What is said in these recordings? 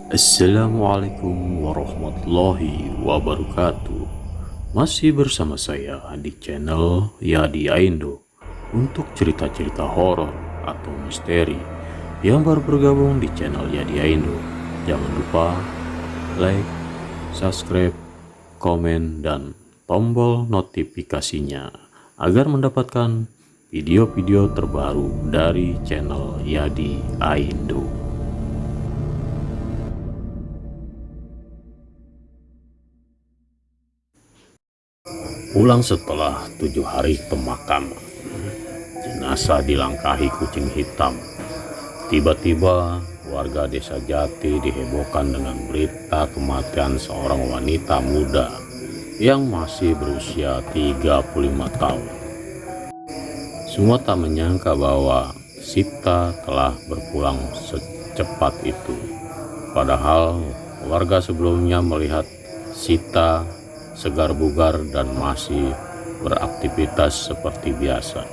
Assalamualaikum warahmatullahi wabarakatuh. Masih bersama saya di channel Yadi Aindo untuk cerita-cerita horor atau misteri. Yang baru bergabung di channel Yadi Aindo, jangan lupa like, subscribe, komen, dan tombol notifikasinya agar mendapatkan video-video terbaru dari channel Yadi Aindo. Pulang setelah 7 hari pemakaman, jenazah dilangkahi kucing hitam. Tiba-tiba warga desa Jati dihebohkan dengan berita kematian seorang wanita muda yang masih berusia 35 tahun. Semua tak menyangka bahwa Sita telah berpulang secepat itu. Padahal warga sebelumnya melihat Sita segar bugar dan masih beraktivitas seperti biasa.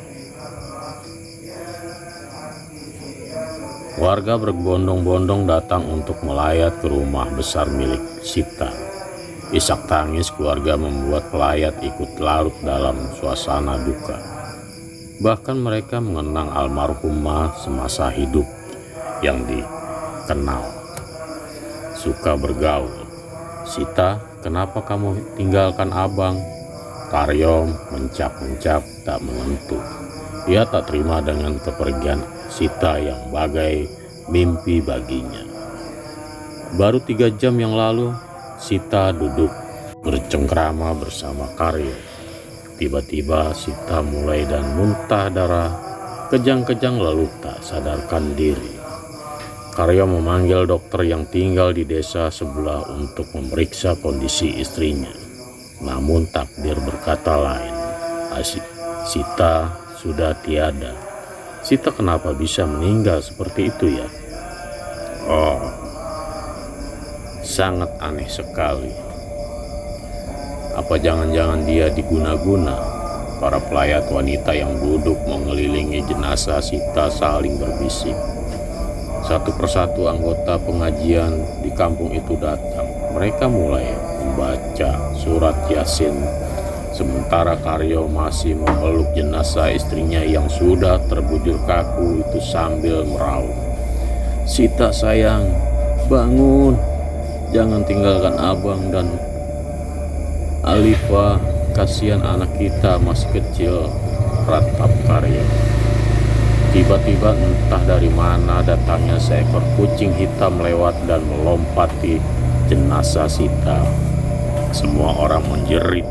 Warga berbondong-bondong datang untuk melayat ke rumah besar milik Sita. Isak tangis keluarga membuat pelayat ikut larut dalam suasana duka. Bahkan mereka mengenang almarhumah semasa hidup yang dikenal. Suka bergaul. "Sita, kenapa kamu tinggalkan abang?" Karyo mencap-mencap tak menentu. Ia tak terima dengan kepergian Sita yang bagai mimpi baginya. Baru 3 jam yang lalu, Sita duduk bercengkrama bersama Karyo. Tiba-tiba Sita mulai dan muntah darah, kejang-kejang lalu tak sadarkan diri. Karyo memanggil dokter yang tinggal di desa sebelah untuk memeriksa kondisi istrinya. Namun takdir berkata lain. Sita sudah tiada. Sita kenapa bisa meninggal seperti itu ya? Oh, sangat aneh sekali. Apa jangan-jangan dia diguna-guna? Para pelayat wanita yang duduk mengelilingi jenazah Sita saling berbisik. Satu persatu anggota pengajian di kampung itu datang. Mereka mulai membaca surat Yasin, sementara Karyo masih memeluk jenazah istrinya yang sudah terbujur kaku itu sambil meraung. "Sita sayang, bangun, jangan tinggalkan abang dan Alifa, kasihan anak kita masih kecil," ratap Karyo. Tiba-tiba entah dari mana datangnya seekor kucing hitam lewat dan melompati jenazah Sita. Semua orang menjerit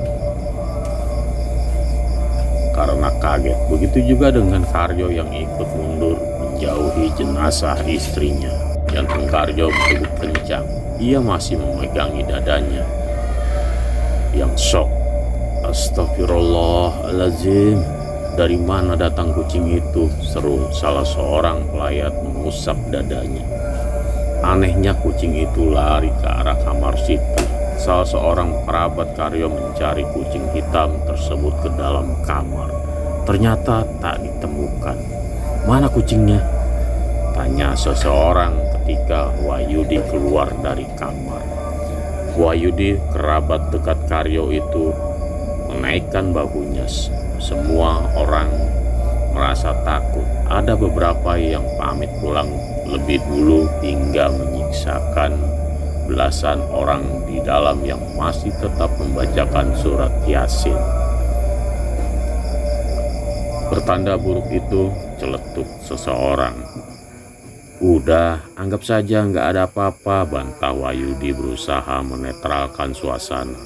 karena kaget. Begitu juga dengan Karyo yang ikut mundur menjauhi jenazah istrinya. Jantung Karyo berdegup kencang. Ia masih memegangi dadanya yang shock. "Astagfirullahaladzim, dari mana datang kucing itu?" seru salah seorang pelayat mengusap dadanya. Anehnya kucing itu lari ke arah kamar Sita. Salah seorang kerabat Karyo mencari kucing hitam tersebut ke dalam kamar. Ternyata tak ditemukan. "Mana kucingnya?" tanya seseorang ketika Wahyudi keluar dari kamar. Wahyudi, kerabat dekat Karyo itu, menaikkan bahunya. Semua orang merasa takut. Ada beberapa yang pamit pulang lebih dulu hingga menyiksakan belasan orang di dalam yang masih tetap membacakan surat Yasin. Pertanda buruk itu, celetuk seseorang. "Udah, anggap saja nggak ada apa-apa," bantah Wahyudi berusaha menetralkan suasana.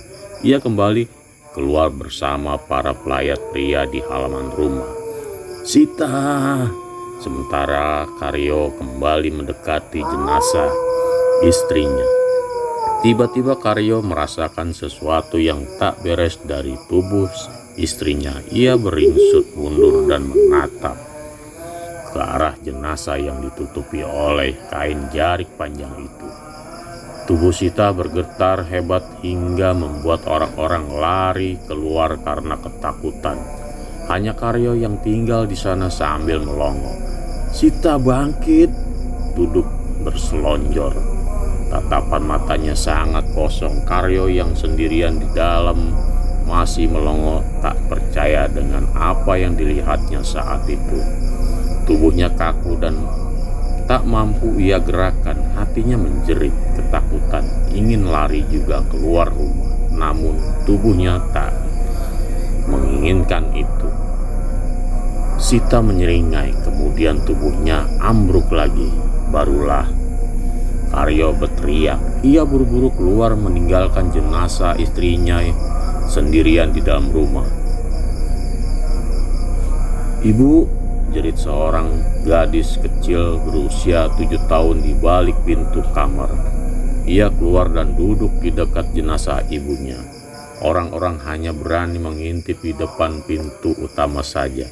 Ia kembali keluar bersama para pelayat pria di halaman rumah. "Sita!" Sementara Karyo kembali mendekati jenazah istrinya. Tiba-tiba Karyo merasakan sesuatu yang tak beres dari tubuh istrinya. Ia beringsut mundur dan menatap ke arah jenazah yang ditutupi oleh kain jarik panjang itu. Tubuh Sita bergetar hebat hingga membuat orang-orang lari keluar karena ketakutan. Hanya Karyo yang tinggal di sana sambil melongo. "Sita bangkit!" duduk berselonjor. Tatapan matanya sangat kosong. Karyo yang sendirian di dalam masih melongo, tak percaya dengan apa yang dilihatnya saat itu. Tubuhnya kaku dan tak mampu ia gerakan. Hatinya menjerit ketakutan, ingin lari juga keluar rumah. Namun tubuhnya tak menginginkan itu. Sita menyeringai, kemudian tubuhnya ambruk lagi. Barulah Karyo berteriak. Ia buru-buru keluar meninggalkan jenazah istrinya sendirian di dalam rumah. "Ibu," jerit seorang gadis kecil berusia 7 tahun di balik pintu kamar. Ia keluar dan duduk di dekat jenazah ibunya. Orang-orang hanya berani mengintip di depan pintu utama saja.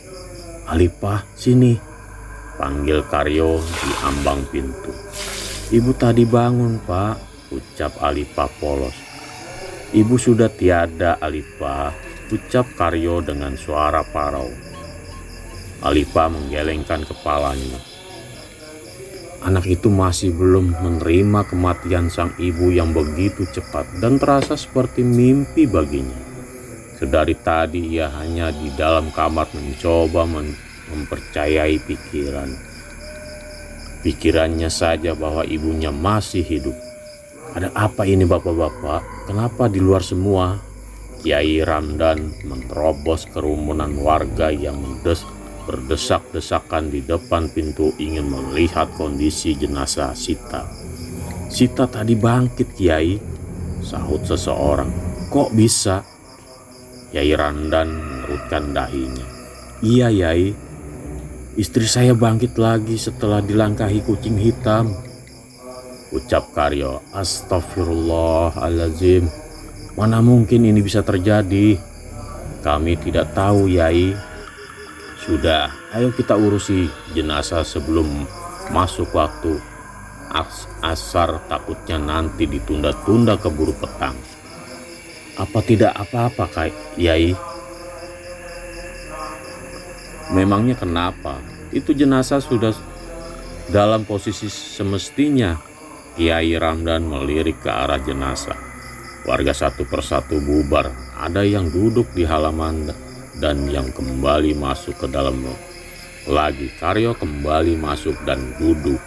"Alipah, sini," panggil Karyo di ambang pintu. "Ibu tadi bangun, Pak," ucap Alipah polos. "Ibu sudah tiada, Alipah," ucap Karyo dengan suara parau. Alipah menggelengkan kepalanya. Anak itu masih belum menerima kematian sang ibu yang begitu cepat dan terasa seperti mimpi baginya. Sedari tadi ia hanya di dalam kamar mencoba mempercayai pikirannya saja bahwa ibunya masih hidup. "Ada apa ini bapak-bapak? Kenapa di luar semua?" Kiai Ramdan menerobos kerumunan warga yang berdesak-desakan di depan pintu ingin melihat kondisi jenazah Sita. "Sita tadi bangkit, Kiai," sahut seseorang. "Kok bisa?" Kiai Ramdan mengerutkan dahinya. "Iya, Yai, istri saya bangkit lagi setelah dilangkahi kucing hitam," ucap Karyo. "Astagfirullahaladzim, mana mungkin ini bisa terjadi? Kami tidak tahu, Yai. Sudah, ayo kita urusi jenazah sebelum masuk waktu asar, takutnya nanti ditunda-tunda keburu petang." "Apa tidak apa-apa, Yai?" "Memangnya kenapa? Itu jenazah sudah dalam posisi semestinya." Kiai Ramdan melirik ke arah jenazah. Warga satu persatu bubar. Ada yang duduk di halaman dan yang kembali masuk ke dalam lagi. Karyo kembali masuk dan duduk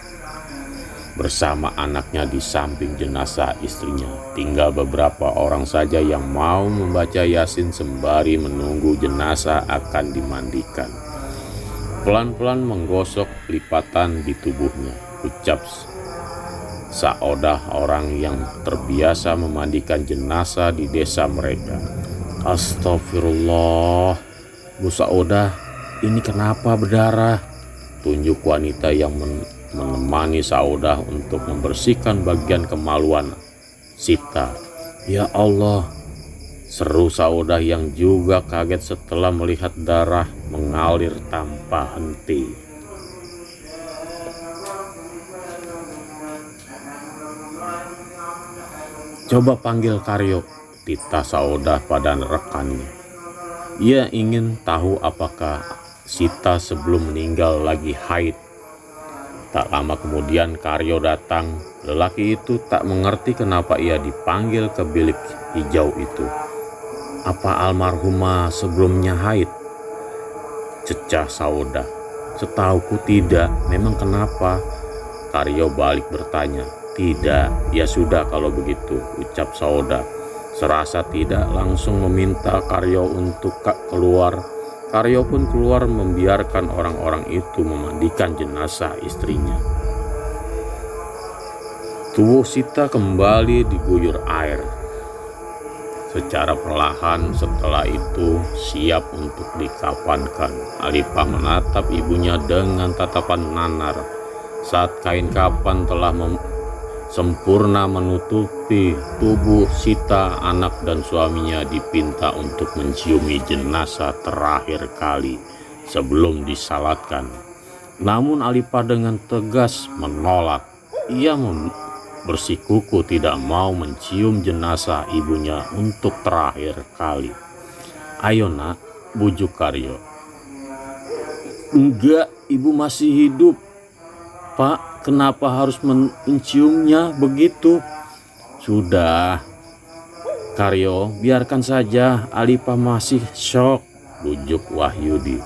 bersama anaknya di samping jenazah istrinya. Tinggal beberapa orang saja yang mau membaca Yasin sembari menunggu jenazah akan dimandikan. Pelan-pelan menggosok lipatan di tubuhnya, ucap Saodah, orang yang terbiasa memandikan jenazah di desa mereka. "Astagfirullah, Bu Saodah, ini kenapa berdarah?" Tunjuk wanita yang menemani Saodah untuk membersihkan bagian kemaluan Sita. "Ya Allah," seru Saodah yang juga kaget setelah melihat darah mengalir tanpa henti. "Coba panggil Karyo," titah Saodah pada rekannya. Ia ingin tahu apakah Sita sebelum meninggal lagi haid. Tak lama kemudian Karyo datang. Lelaki itu tak mengerti kenapa ia dipanggil ke bilik hijau itu. "Apa almarhumah sebelumnya haid?" cecah Saodah. "Setauku tidak, memang kenapa?" Karyo balik bertanya. "Tidak, ya sudah kalau begitu," ucap Saodah. Serasa tidak langsung meminta Karyo untuk keluar. Karyo pun keluar membiarkan orang-orang itu memandikan jenazah istrinya. Tubuh Sita kembali diguyur air secara perlahan. Setelah itu siap untuk dikafankan. Alipah menatap ibunya dengan tatapan nanar. Saat kain kafan telah sempurna menutupi tubuh Sita, anak dan suaminya dipinta untuk menciumi jenazah terakhir kali sebelum disalatkan. Namun Alipah dengan tegas menolak. Ia bersikuku tidak mau mencium jenazah ibunya untuk terakhir kali. "Ayo nak," bujuk Karyo. "Enggak, ibu masih hidup, Pak," kenapa harus menciumnya begitu? Sudah, Karyo, biarkan saja, Alipah masih syok, bujuk Wahyudi.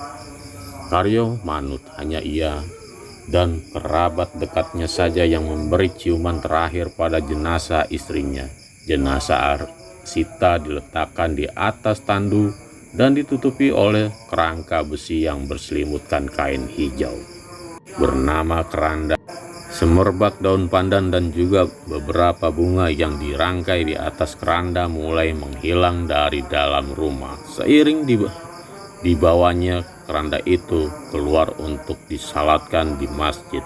Karyo manut, hanya ia dan kerabat dekatnya saja yang memberi ciuman terakhir pada jenazah istrinya. Jenazah Sita diletakkan di atas tandu dan ditutupi oleh kerangka besi yang berselimutkan kain hijau bernama keranda. Semerbak daun pandan dan juga beberapa bunga yang dirangkai di atas keranda mulai menghilang dari dalam rumah. Seiring dibawanya keranda itu keluar untuk disalatkan di masjid.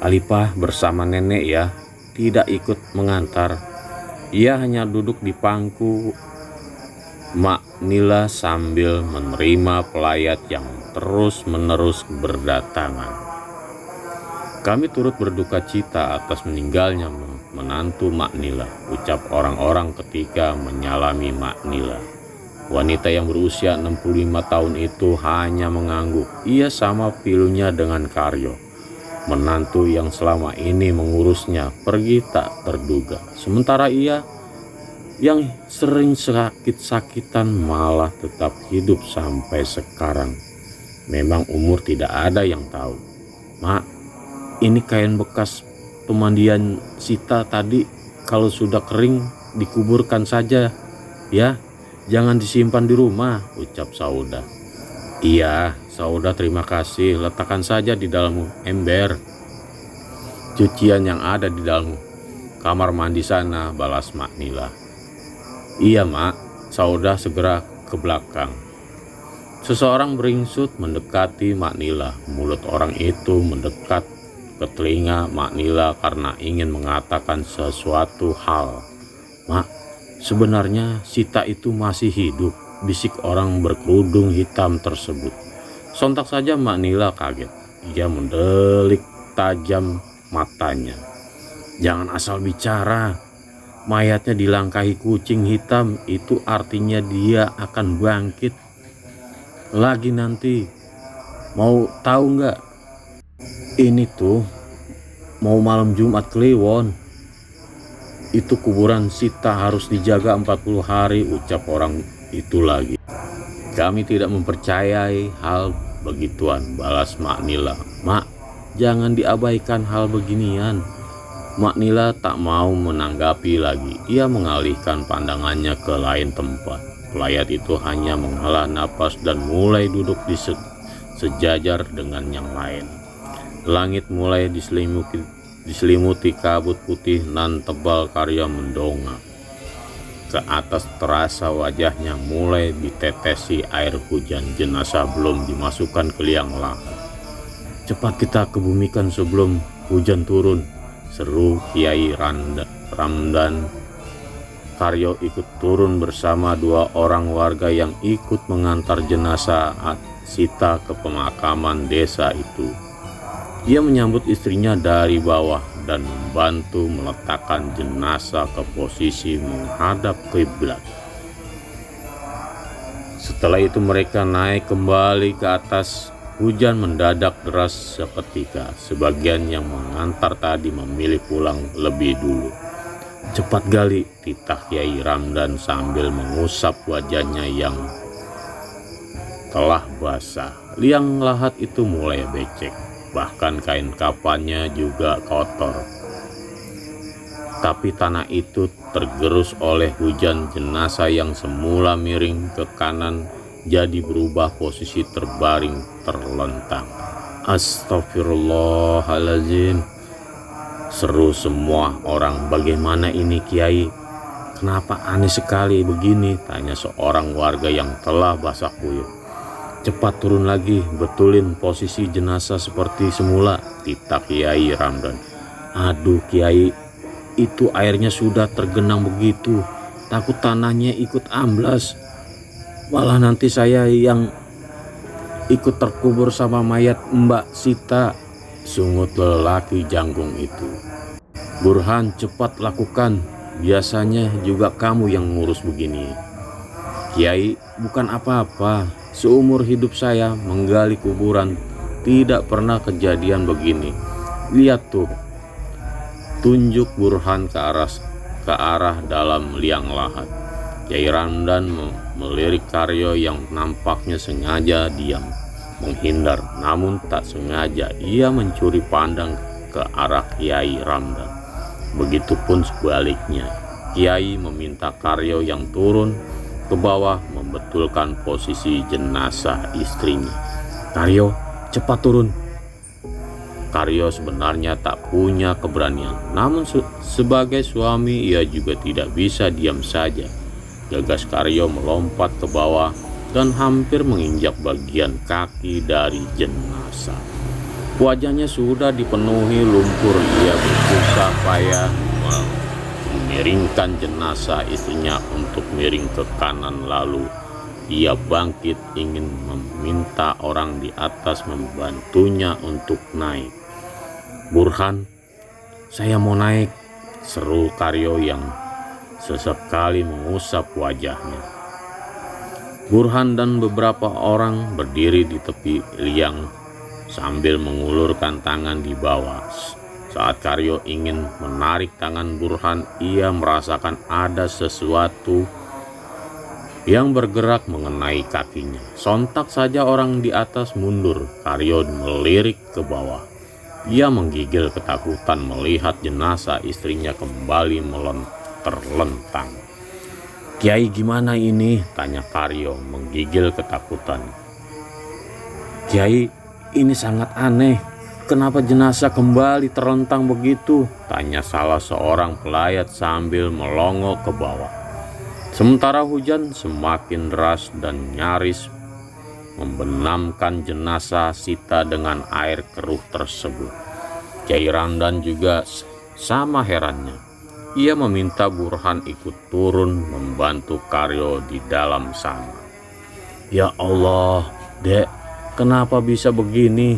Alipah bersama nenek ya, tidak ikut mengantar. Ia hanya duduk di pangku Mak Nila sambil menerima pelayat yang terus-menerus berdatangan. Kami turut berduka cita atas meninggalnya menantu Mak Nila, ucap orang-orang ketika menyalami Mak Nila. Wanita yang berusia 65 tahun itu hanya mengangguk. Ia sama pilunya dengan Karyo. Menantu yang selama ini mengurusnya pergi tak terduga. Sementara ia yang sering sakit-sakitan malah tetap hidup sampai sekarang. Memang umur tidak ada yang tahu. Mak, ini kain bekas pemandian Sita tadi, kalau sudah kering dikuburkan saja ya, jangan disimpan di rumah, ucap Sauda. Iya, Sauda, terima kasih, letakkan saja di dalam ember cucian yang ada di dalam kamar mandi sana, balas Mak Nila. Iya Mak, Sauda segera ke belakang. Seseorang beringsut mendekati Mak Nila. Mulut orang itu mendekat ke telinga Mak Nila karena ingin mengatakan sesuatu hal. Mak, sebenarnya Sita itu masih hidup, bisik orang berkerudung hitam tersebut. Sontak saja Mak Nila kaget. Ia mendelik tajam matanya. Jangan asal bicara. Mayatnya dilangkahi kucing hitam, itu artinya dia akan bangkit lagi nanti. Mau tahu nggak? Ini tuh mau malam Jumat Kliwon. Itu kuburan Sita harus dijaga 40 hari, ucap orang itu lagi. Kami tidak mempercayai hal begituan, balas Mak Nila. Mak, jangan diabaikan hal beginian. Mak Nila tak mau menanggapi lagi. Ia mengalihkan pandangannya ke lain tempat. Pelayat itu hanya menghela napas dan mulai duduk di sejajar dengan yang lain. Langit mulai diselimuti kabut putih nan tebal. Karya mendongak ke atas, terasa wajahnya mulai ditetesi air hujan. Jenazah belum dimasukkan ke liang lahat. Cepat kita kebumikan sebelum hujan turun, seru Kiai Ramdan. Karyo ikut turun bersama dua orang warga yang ikut mengantar jenazah Sita ke pemakaman desa itu. Ia menyambut istrinya dari bawah dan membantu meletakkan jenazah ke posisi menghadap kiblat. Setelah itu mereka naik kembali ke atas. Hujan mendadak deras seketika. Sebagian yang mengantar tadi memilih pulang lebih dulu. Cepat gali, titah Kiai Ramdan sambil mengusap wajahnya yang telah basah. Liang lahat itu mulai becek, bahkan kain kafannya juga kotor. Tapi tanah itu tergerus oleh hujan. Jenazah yang semula miring ke kanan jadi berubah posisi terbaring terlentang. Astagfirullahaladzim, seru semua orang. Bagaimana ini Kiai? Kenapa aneh sekali begini? Tanya seorang warga yang telah basah kuyup. Cepat turun lagi, betulin posisi jenazah seperti semula, titah Kiai Ramdan. Aduh Kiai, itu airnya sudah tergenang begitu, takut tanahnya ikut amblas. Malah nanti saya yang ikut terkubur sama mayat Mbak Sita, sungut lelaki janggung itu. Burhan, cepat lakukan, biasanya juga kamu yang ngurus begini. Kiai, bukan apa-apa, seumur hidup saya menggali kuburan tidak pernah kejadian begini. Lihat tuh, tunjuk Burhan ke arah dalam liang lahat. Kyai Ramdan melirik Karyo yang nampaknya sengaja diam, menghindar, namun tak sengaja ia mencuri pandang ke arah Kyai Ramdan. Begitupun sebaliknya, Kyai meminta Karyo yang turun ke bawah membetulkan posisi jenazah istrinya. "Karyo, cepat turun." Karyo sebenarnya tak punya keberanian, namun sebagai suami ia juga tidak bisa diam saja. Gagas Karyo melompat ke bawah dan hampir menginjak bagian kaki dari jenazah. Wajahnya sudah dipenuhi lumpur. Ia berusaha payah memiringkan jenazah istrinya untuk miring ke kanan, lalu ia bangkit ingin meminta orang di atas membantunya untuk naik. "Burhan, saya mau naik," seru Karyo yang sesekali mengusap wajahnya. Burhan dan beberapa orang berdiri di tepi liang sambil mengulurkan tangan di bawah. Saat Karyo ingin menarik tangan Burhan, ia merasakan ada sesuatu yang bergerak mengenai kakinya. Sontak saja orang di atas mundur. Karyo melirik ke bawah. Ia menggigil ketakutan melihat jenazah istrinya kembali terlentang. "Kyai, gimana ini?" tanya Karyo menggigil ketakutan. "Kyai, ini sangat aneh. Kenapa jenazah kembali terlentang begitu?" tanya salah seorang pelayat sambil melongo ke bawah. Sementara hujan semakin deras dan nyaris membenamkan jenazah Sita dengan air keruh tersebut. Kyai Ramdan juga sama herannya. Ia meminta Burhan ikut turun membantu Karyo di dalam sana. "Ya Allah, Dek, kenapa bisa begini?"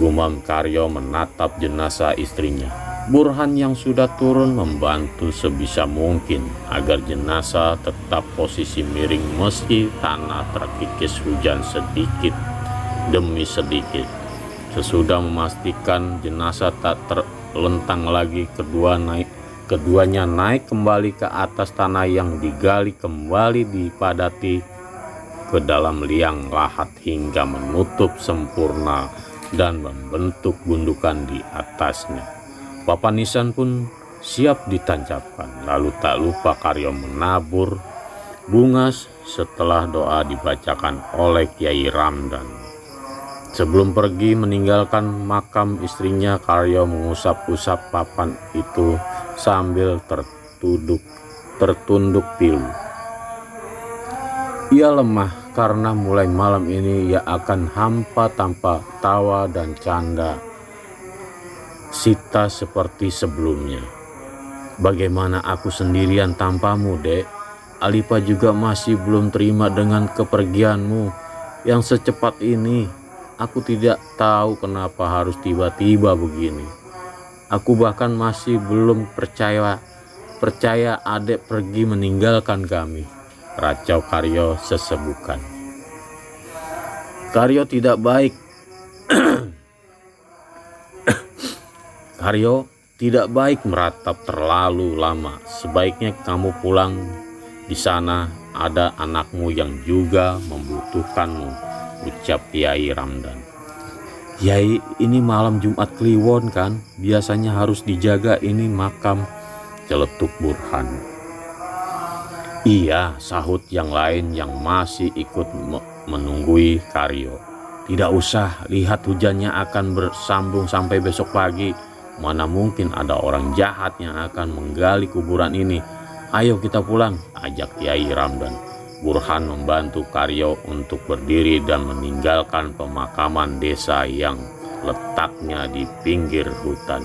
gumam Karyo menatap jenazah istrinya. Burhan yang sudah turun membantu sebisa mungkin agar jenazah tetap posisi miring meski tanah terkikis hujan sedikit demi sedikit. Sesudah memastikan jenazah tak terlentang lagi, keduanya naik kembali ke atas tanah yang digali kembali dipadati ke dalam liang lahat hingga menutup sempurna dan membentuk gundukan di atasnya. Papan nisan pun siap ditancapkan. Lalu tak lupa Karyo menabur bunga setelah doa dibacakan oleh Kyai Ramdan. Sebelum pergi meninggalkan makam istrinya, Karyo mengusap-usap papan itu sambil tertunduk pilu. Ia lemah karena mulai malam ini ia akan hampa tanpa tawa dan canda Sita seperti sebelumnya. "Bagaimana aku sendirian tanpamu, Dek? Alipa juga masih belum terima dengan kepergianmu yang secepat ini. Aku tidak tahu kenapa harus tiba-tiba begini. Aku bahkan masih belum percaya adek pergi meninggalkan kami," racau Karyo sesebukan. "Karyo tidak baik. Karyo tidak baik meratap terlalu lama. Sebaiknya kamu pulang. Di sana ada anakmu yang juga membutuhkanmu," ucap Kyai Ramdan. "Yai, ini malam Jumat Kliwon kan? Biasanya harus dijaga ini makam," celetuk Burhan. "Iya," sahut yang lain yang masih ikut menunggui Karyo. "Tidak usah, lihat hujannya akan bersambung sampai besok pagi. Mana mungkin ada orang jahat yang akan menggali kuburan ini. Ayo kita pulang," ajak Kyai Ramdan. Burhan membantu Karyo untuk berdiri dan meninggalkan pemakaman desa yang letaknya di pinggir hutan.